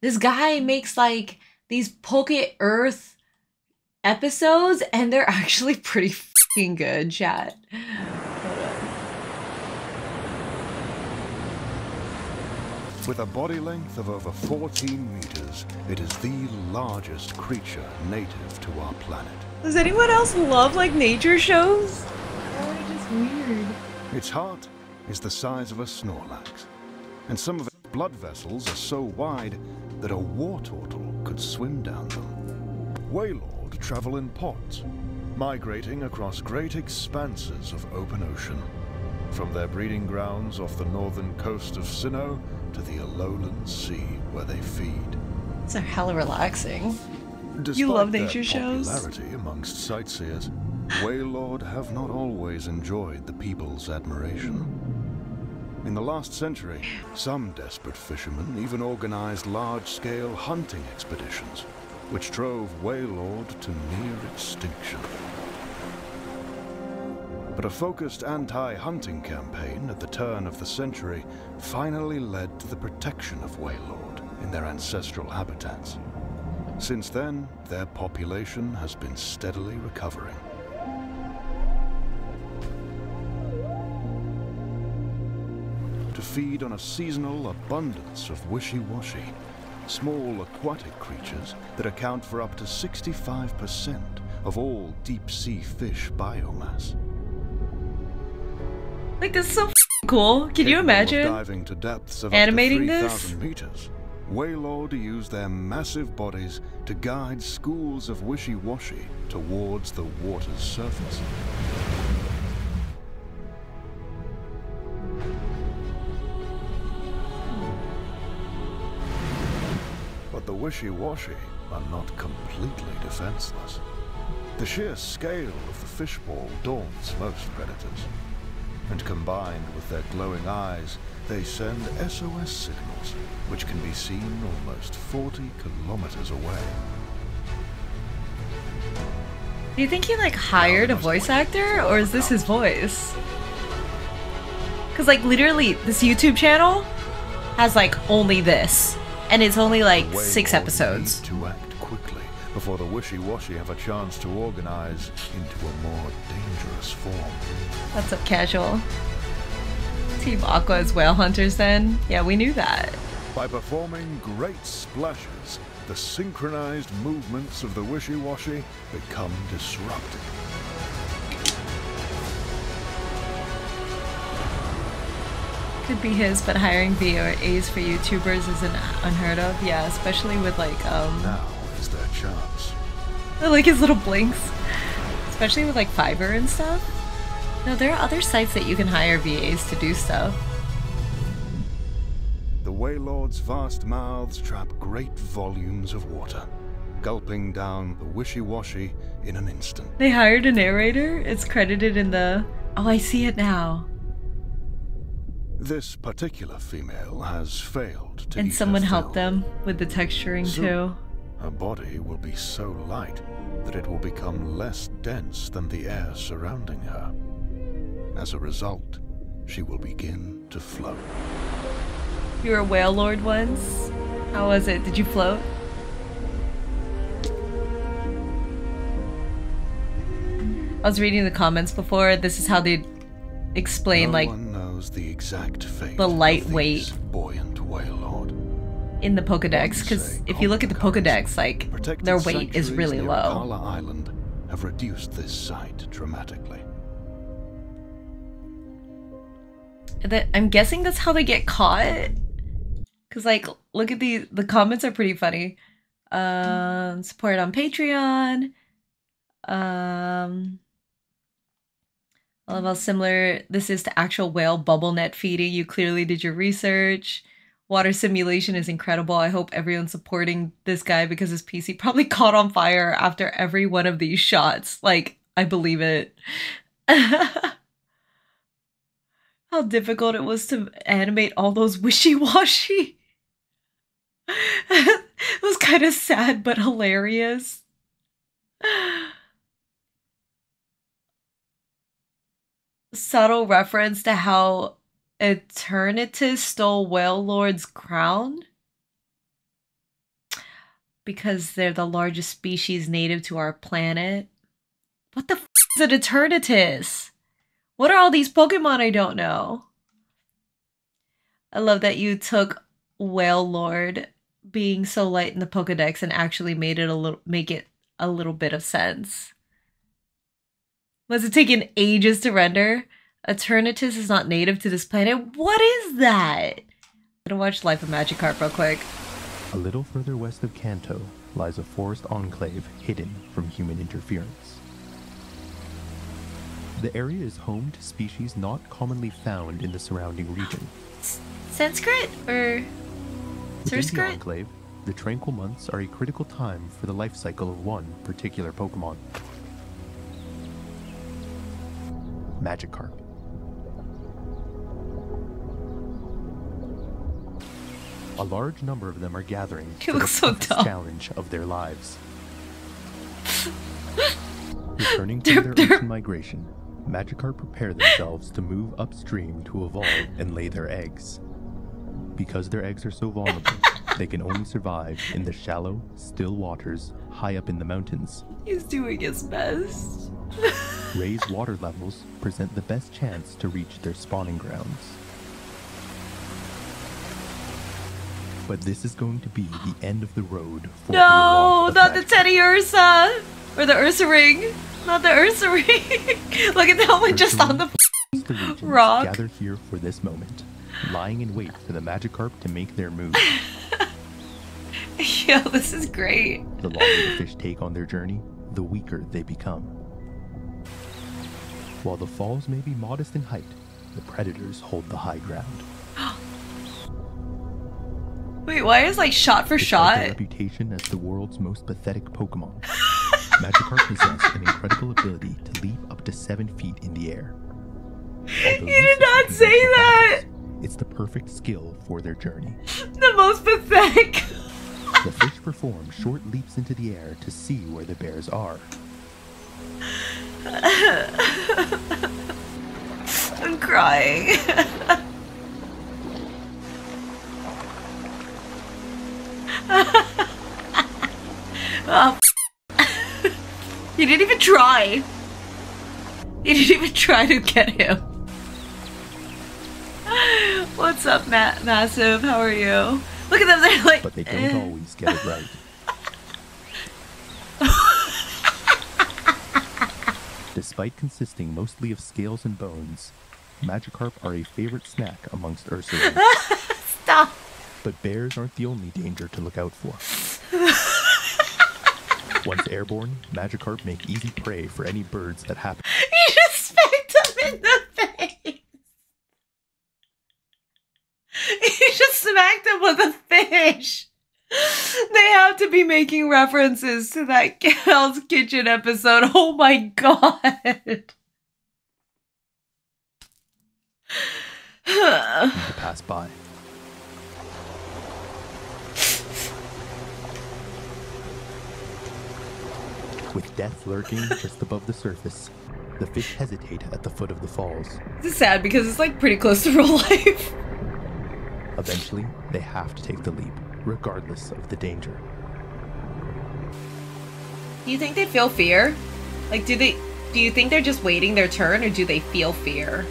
This guy makes like these Pokearth episodes, and they're actually pretty fucking good, chat. With a body length of over 14 meters, it is the largest creature native to our planet. Does anyone else love like nature shows? Or just weird? Its heart is the size of a Snorlax, and some of its blood vessels are so wide that a wartortle could swim down them. Wailord travel in pods, migrating across great expanses of open ocean, from their breeding grounds off the northern coast of Sinnoh to the Alolan Sea where they feed. It's hella relaxing. Despite you love nature shows? Popularity amongst sightseers, Wailord have not always enjoyed the people's admiration. In the last century, some desperate fishermen even organized large-scale hunting expeditions, which drove Wailord to near extinction. But a focused anti-hunting campaign at the turn of the century finally led to the protection of Wailord in their ancestral habitats. Since then, their population has been steadily recovering. To feed on a seasonal abundance of wishy-washy, small aquatic creatures that account for up to 65% of all deep-sea fish biomass. Like, this is so cool. Can you imagine diving to depths of animating up to this? 3,000 meters? Wailord use their massive bodies to guide schools of wishy-washy towards the water's surface. But the wishy-washy are not completely defenseless. The sheer scale of the fishbowl daunts most predators. And combined with their glowing eyes, they send SOS signals, which can be seen almost 40 kilometers away. Do you think he like hired a voice actor, or is this his voice? Because like literally this YouTube channel has like only this, and it's only like 6 episodes. To act quickly before the wishy-washy have a chance to organize into a more dangerous form. What's up, casual? Team Aqua is whale hunters then? Yeah, we knew that. By performing great splashes, the synchronized movements of the wishy-washy become disrupted. Could be his, but hiring VAs for YouTubers isn't unheard of. Yeah, especially with like Now is their chance. like his little blinks. Especially with like Fiverr and stuff. No, there are other sites that you can hire VAs to do stuff. The Wailord's vast mouths trap great volumes of water, gulping down the wishy-washy in an instant. They hired a narrator? It's credited in the... Oh, I see it now. This particular female has failed to And eat someone her helped fill. them with the texturing too. Her body will be so light that it will become less dense than the air surrounding her. As a result, she will begin to float. You were a Wailord once? How was it? Did you float? I was reading the comments before. This is how they explain like one knows the exact fate the of lightweight these buoyant Wailord. in the Pokedex, because if you look at the Pokedex, like Protected their weight is really sanctuaries near low. Kala Island have reduced this site dramatically. I'm guessing that's how they get caught. Cause like, look at the comments are pretty funny. Support on Patreon. I love how similar this is to actual whale bubble net feeding. You clearly did your research. Water simulation is incredible. I hope everyone's supporting this guy because his PC probably caught on fire after every one of these shots. Like, I believe it. How difficult it was to animate all those wishy-washy. It was kind of sad but hilarious. Subtle reference to how Eternatus stole Wailord's crown. because they're the largest species native to our planet. What the f is an Eternatus? What are all these Pokemon I don't know? I love that you took Wailord being so light in the Pokedex and actually make it a little bit of sense. Was it taking ages to render? Eternatus is not native to this planet. What is that? I'm gonna watch Life of Magikarp real quick. A little further west of Kanto lies a forest enclave hidden from human interference. The area is home to species not commonly found in the surrounding region. Sanskrit or Within the Sanskrit? enclave, the tranquil months are a critical time for the life cycle of one particular Pokemon. Magikarp. A large number of them are gathering for the toughest challenge of their lives. Returning from their ocean migration, Magikarp prepare themselves to move upstream to evolve and lay their eggs. Because their eggs are so vulnerable, they can only survive in the shallow, still waters high up in the mountains. He's doing his best. Raised water levels present the best chance to reach their spawning grounds. But this is going to be the end of the road for no, not the Magikarp. Teddy Ursa! Or the Ursa Ring. Not the Ursa Ring. Look at that one just on the rock. Gather here for this moment, lying in wait for the Magikarp to make their move. Yo, this is great. The longer the fish take on their journey, the weaker they become. While the falls may be modest in height, the predators hold the high ground. Wait, why is like shot for Despite shot? their reputation as the world's most pathetic Pokemon, Magikarp possess an incredible ability to leap up to 7 feet in the air. You did not say that! It's the perfect skill for their journey. The most pathetic. The fish perform short leaps into the air to see where the bears are. I'm crying. Oh, he didn't even try. He didn't even try to get him. What's up, Massive? How are you? Look at them, they're like... But they don't always get it right. Despite consisting mostly of scales and bones, Magikarp are a favorite snack amongst Ursaring. Stop. But bears aren't the only danger to look out for. Once airborne, Magikarp make easy prey for any birds that happen. You just smacked him in the face. You just smacked him with a fish. They have to be making references to that Hell's Kitchen episode. Oh my god. To pass by. With death lurking just above the surface, the fish hesitate at the foot of the falls. This is sad because it's like pretty close to real life. Eventually, they have to take the leap, regardless of the danger. Do you think they feel fear? Like, do you think they're just waiting their turn, or do they feel fear?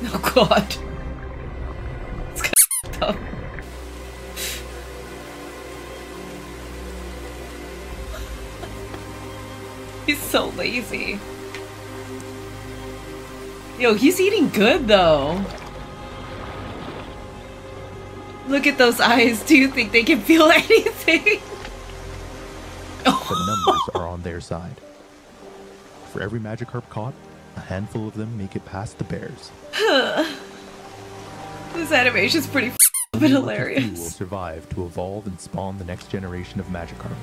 Oh god. It's kind of tough. He's so lazy. Yo, he's eating good though. Look at those eyes. Do you think they can feel anything? The numbers are on their side. For every Magikarp caught, a handful of them make it past the bears. This animation's pretty Only hilarious. a few will survive to evolve and spawn the next generation of Magikarp.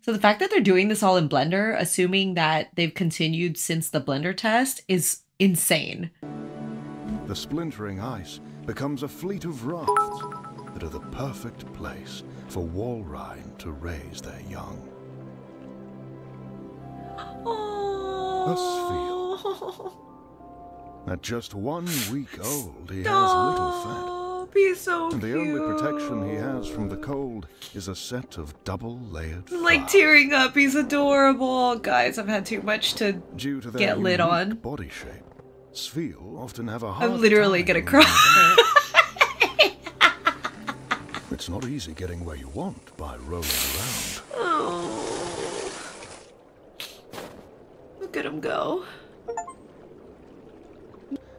So the fact that they're doing this all in Blender, assuming that they've continued since the Blender test, is insane. The splintering ice becomes a fleet of rafts that are the perfect place for Walrein to raise their young. A Spheal. At just 1 week old, he has little fat, He's so And cute. the only protection he has from the cold is a set of double-layered fur. I'm like tearing up. He's adorable. Guys, I've had too much to Due to their get lit unique on. body shape, Spheal often have a hard I'm literally time gonna cry. It's not easy getting where you want by rolling around. Oh. Look at him go.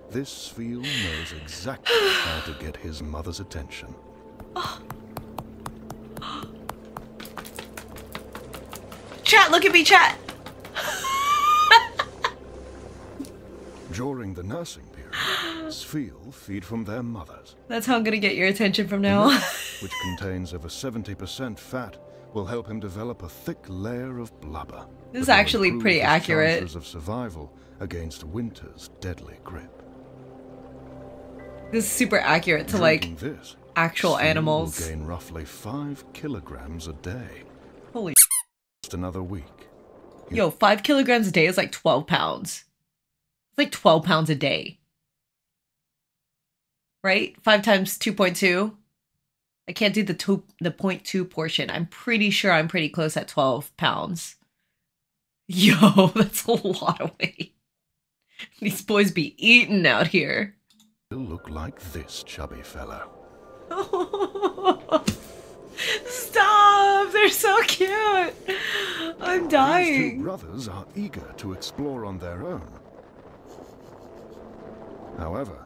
This Spheal knows exactly how to get his mother's attention. Chat, look at me, chat. During the nursing period, Spheal feed from their mothers. That's how I'm gonna get your attention from now on. Which contains over 70% fat, will help him develop a thick layer of blubber. This is that will actually improve pretty his accurate. chances of survival against winter's deadly grip. This is super accurate to like Drinking this, actual Spheal animals. will gain roughly 5 kilograms a day. Holy Just another week. Yo, 5 kilograms a day is like 12 pounds. It's like 12 pounds a day. Right? 5 times 2.2. I can't do the 0.2 portion. I'm pretty sure I'm pretty close at 12 pounds. Yo, that's a lot of weight. These boys be eating out here. He'll look like this chubby fellow. Stop! They're so cute! I'm These two dying. brothers are eager to explore on their own. However,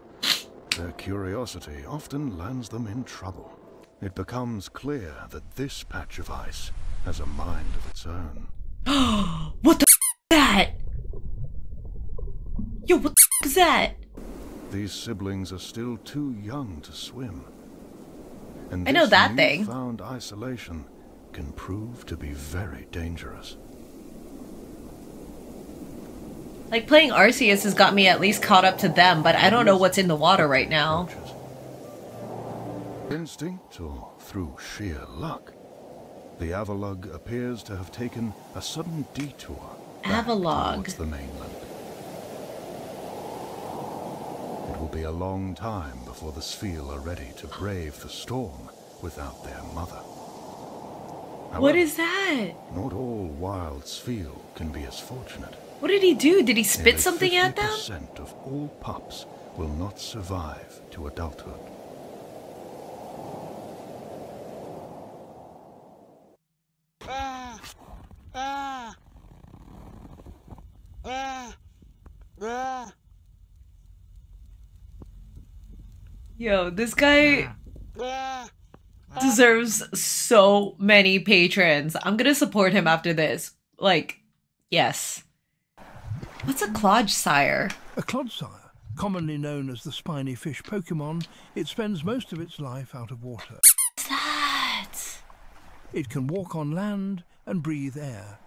their curiosity often lands them in trouble. It becomes clear that this patch of ice has a mind of its own. What the f is that? Yo, what the f is that? These siblings are still too young to swim. And I know this that thing. newfound isolation can prove to be very dangerous. Like, playing Arceus has got me at least caught up to them, but I don't know what's in the water right now. Instinct or through sheer luck, the Avalugg appears to have taken a sudden detour back Avalugg. towards the mainland. It will be a long time before the Spheal are ready to brave the storm without their mother. However, What is that? not all wild Spheal can be as fortunate. What did he do? Did he spit Nearly something at them? 50% of all pups will not survive to adulthood. Yo, this guy deserves so many patrons. I'm gonna support him after this. Like, yes. What's a Clodsire? A Clodsire, commonly known as the spiny fish Pokemon, it spends most of its life out of water. What's that? It can walk on land and breathe air.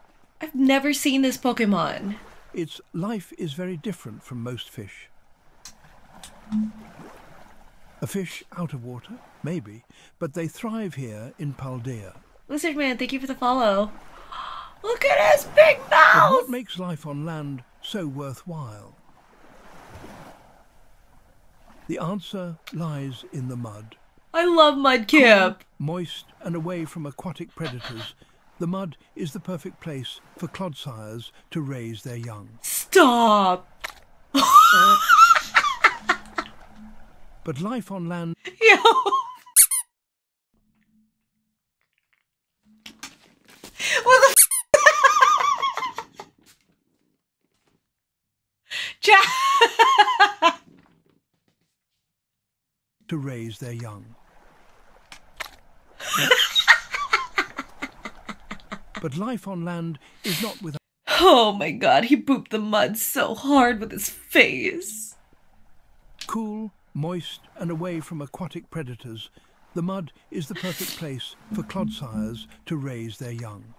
I've never seen this Pokemon. Its life is very different from most fish. A fish out of water? Maybe, but they thrive here in Paldea. Lizard Man, thank you for the follow. Look at his big But mouth! what makes life on land so worthwhile? The answer lies in the mud. I love Mudkip. Moist and away from aquatic predators, the mud is the perfect place for Clodsires to raise their young. Stop. But life on land... Yo. What the Jack. to raise their young. But life on land is not without... Oh my god, he pooped the mud so hard with his face. Cool, moist and away from aquatic predators, the mud is the perfect place for Clodsires to raise their young.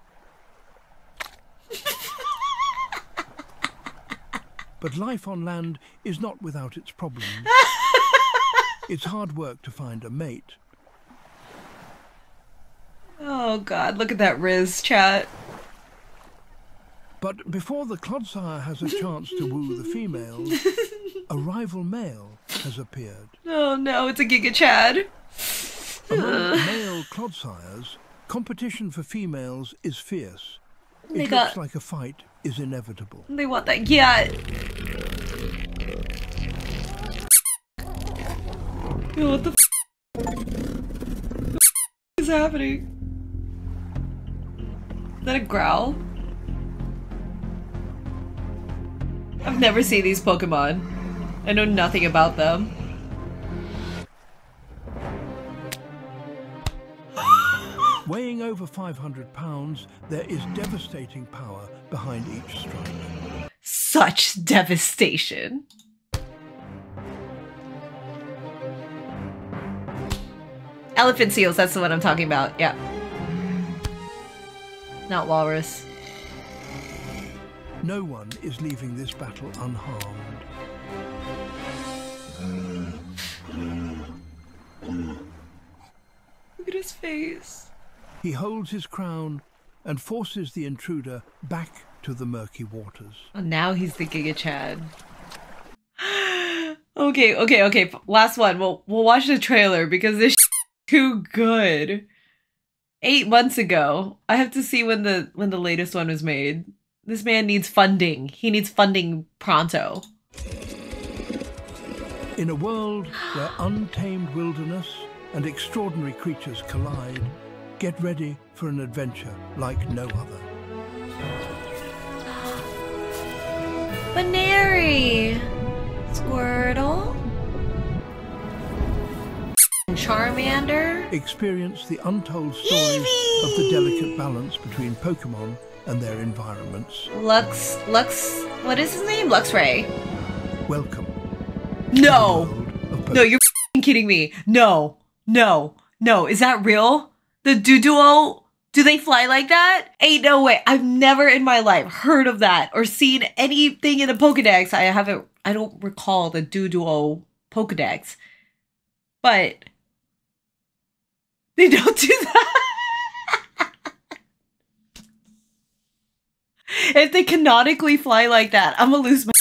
But life on land is not without its problems. It's hard work to find a mate. Oh god, look at that Riz chat. But before the Clodsire has a chance to woo the females, a rival male has appeared. Oh no, it's a Giga Chad. Among male Clodsires, competition for females is fierce. It looks like a fight is inevitable. They want that. Yeah. Yo, what the is happening? Is that a growl? I've never seen these Pokemon. I know nothing about them. Weighing over 500 pounds, there is devastating power behind each strike. Such devastation. Elephant seals, that's the one I'm talking about. Yeah. Not walrus. No one is leaving this battle unharmed. Look at his face. He holds his crown and forces the intruder back to the murky waters. Oh, now he's the Giga Chad. Okay. Last one. We'll watch the trailer because this too good. 8 months ago. I have to see when the latest one was made. This man needs funding. He needs funding pronto. In a world where untamed wilderness and extraordinary creatures collide, get ready for an adventure like no other. Banary! Squirtle? Charmander? Experience the untold stories of the delicate balance between Pokemon and their environments. Lux, what is his name? Luxray. Welcome. No! No, you're f***ing kidding me. No. Is that real? The Doduo? Do they fly like that? Ain't no way. I've never in my life heard of that or seen anything in the Pokedex. I don't recall the Doduo Pokedex. But they don't do that. If they canonically fly like that, I'm gonna lose my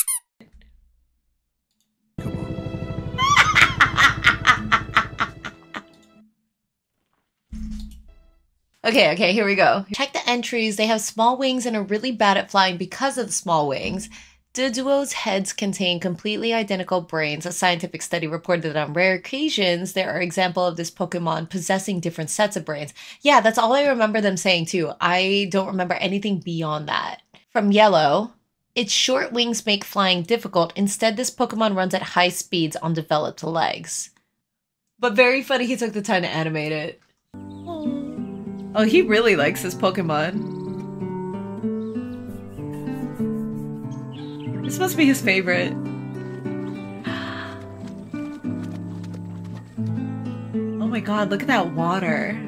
Okay, here we go. Check the entries. They have small wings and are really bad at flying because of the small wings. Doduo's heads contain completely identical brains. A scientific study reported that on rare occasions, there are examples of this Pokemon possessing different sets of brains. Yeah, that's all I remember them saying too. I don't remember anything beyond that. From Yellow, its short wings make flying difficult. Instead, this Pokemon runs at high speeds on developed legs. But very funny he took the time to animate it. Oh, he really likes this Pokemon. This must be his favorite. Oh my god, look at that water.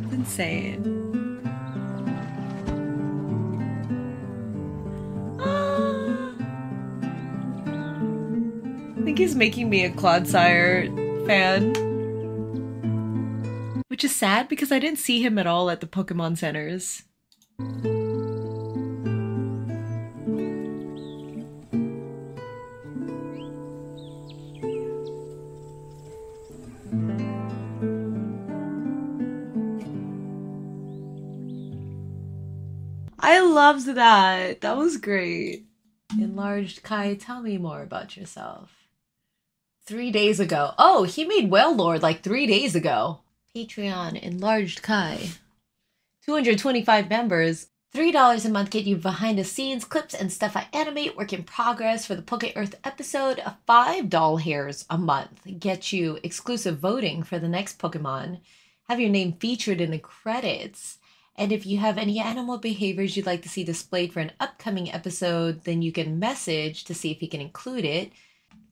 It's insane. I think he's making me a Clodsire fan. Which is sad because I didn't see him at all at the Pokemon centers. I loved that. That was great. EnlargedKai, tell me more about yourself. 3 days ago. Oh, he made Wailord like 3 days ago. Patreon, EnlargedKai. 225 members. $3 a month get you behind the scenes, clips, and stuff I animate, work in progress for the Pokearth episode. $5 hairs a month get you exclusive voting for the next Pokemon. Have your name featured in the credits. And if you have any animal behaviors you'd like to see displayed for an upcoming episode, then you can message to see if you can include it.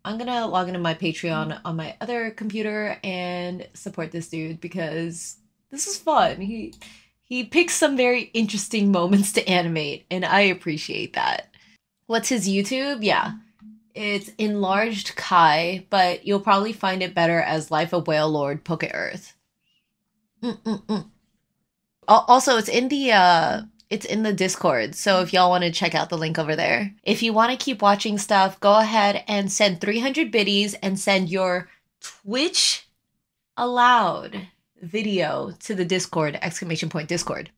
I'm gonna log into my Patreon on my other computer and support this dude because this is fun. He picks some very interesting moments to animate, and I appreciate that. What's his YouTube? Yeah, it's EnlargedKai, but you'll probably find it better as Life of Wailord Pokearth. Also, it's in the It's in the Discord, so if y'all want to check out the link over there. If you want to keep watching stuff, go ahead and send 300 biddies and send your Twitch allowed video to the Discord, ! Discord.